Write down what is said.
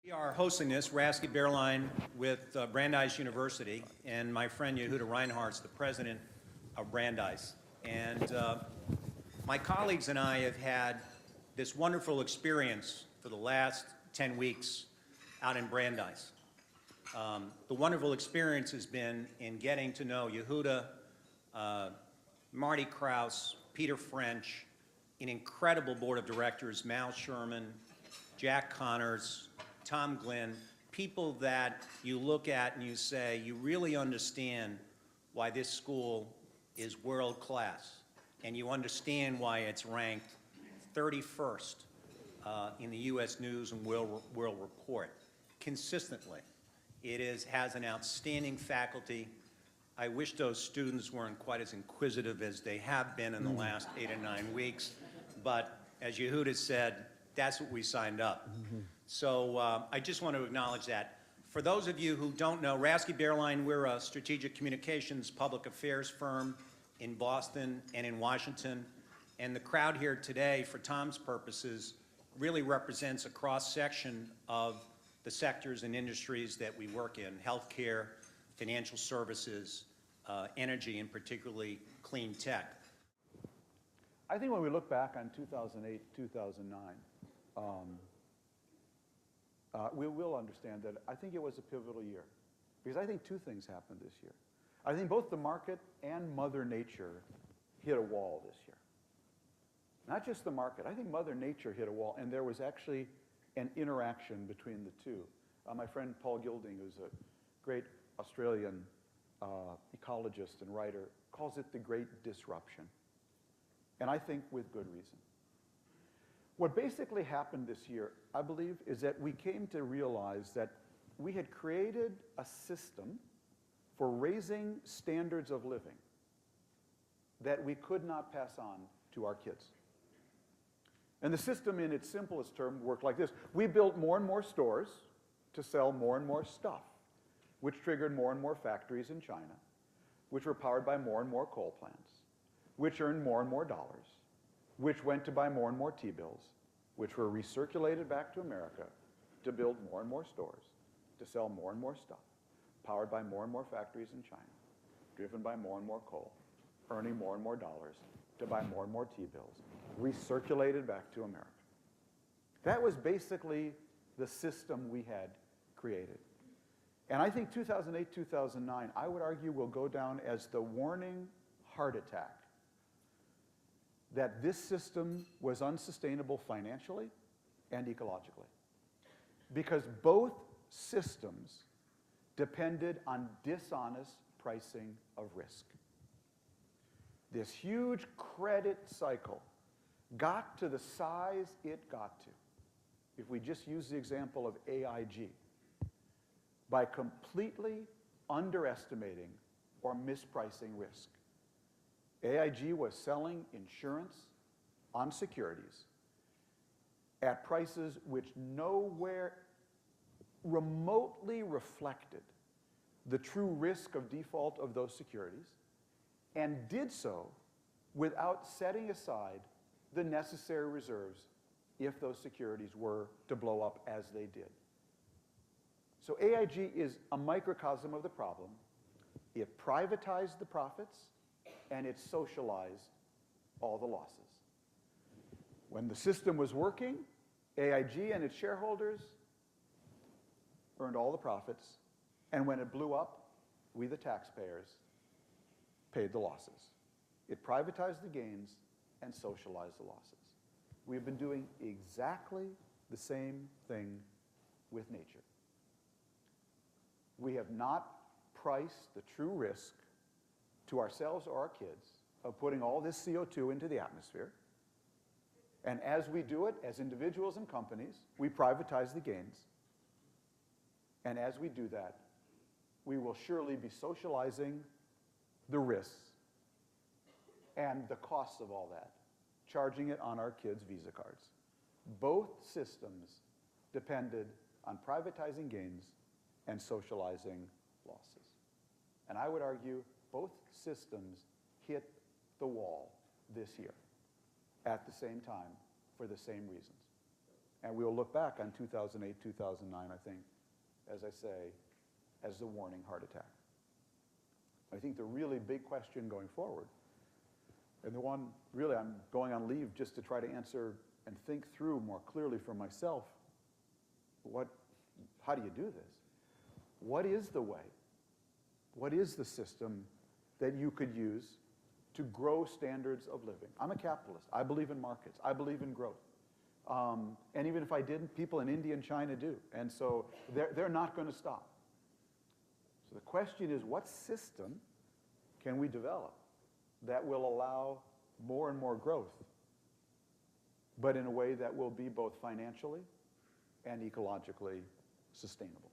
We are hosting this, Rasky, Baerlein, with Brandeis University, and my friend Yehuda Reinhardt's the president of Brandeis. And my colleagues and I have had this wonderful experience for the last 10 weeks out in Brandeis. The wonderful experience has been in getting to know Yehuda, Marty Krause, Peter French, an incredible board of directors, Mal Sherman, Jack Connors, Tom Glynn, people that you look at and you say, you really understand why this school is world class, and you understand why it's ranked 31st in the U.S. News and World Report consistently. It has an outstanding faculty. I wish those students weren't quite as inquisitive as they have been in the last 8 or 9 weeks, but as Yehuda said, that's what we signed up. So I just want to acknowledge that. For those of you who don't know, Rasky Baerlein, we're a strategic communications public affairs firm in Boston and in Washington. And the crowd here today, for Tom's purposes, really represents a cross-section of the sectors and industries that we work in: healthcare, financial services, energy, and particularly clean tech. I think when we look back on 2008, 2009, we will understand that I think it was a pivotal year, because I think two things happened this year. I think both the market and Mother Nature hit a wall this year. Not just the market. I think Mother Nature hit a wall, and there was actually an interaction between the two. My friend Paul Gilding, who's a great Australian ecologist and writer, calls it the Great Disruption. And I think with good reason. What basically happened this year, I believe, is that we came to realize that we had created a system for raising standards of living that we could not pass on to our kids. And the system, in its simplest term, worked like this. We built more and more stores to sell more and more stuff, which triggered more and more factories in China, which were powered by more and more coal plants, which earned more and more dollars, which went to buy more and more T-bills, which were recirculated back to America to build more and more stores, to sell more and more stuff, powered by more and more factories in China, driven by more and more coal, earning more and more dollars to buy more and more T-bills, recirculated back to America. That was basically the system we had created. And I think 2008, 2009, I would argue, will go down as the warning heart attack that this system was unsustainable financially and ecologically, because both systems depended on dishonest pricing of risk. This huge credit cycle got to the size it got to, if we just use the example of AIG, by completely underestimating or mispricing risk. AIG was selling insurance on securities at prices which nowhere remotely reflected the true risk of default of those securities, and did so without setting aside the necessary reserves if those securities were to blow up as they did. So AIG is a microcosm of the problem. It privatized the profits, and it socialized all the losses. When the system was working, AIG and its shareholders earned all the profits, and when it blew up, we, the taxpayers, paid the losses. It privatized the gains and socialized the losses. We've been doing exactly the same thing with nature. We have not priced the true risk to ourselves or our kids of putting all this CO2 into the atmosphere. And as we do it, as individuals and companies, we privatize the gains. And as we do that, we will surely be socializing the risks and the costs of all that, charging it on our kids' Visa cards. Both systems depended on privatizing gains and socializing losses. And I would argue both systems hit the wall this year at the same time for the same reasons. And we will look back on 2008, 2009, I think, as I say, as the warning heart attack. I think the really big question going forward, and the one really I'm going on leave just to try to answer and think through more clearly for myself, how do you do this? What is the way? What is the system that you could use to grow standards of living? I'm a capitalist. I believe in markets. I believe in growth. And even if I didn't, people in India and China do. And so they're not going to stop. So the question is, what system can we develop that will allow more and more growth, but in a way that will be both financially and ecologically sustainable?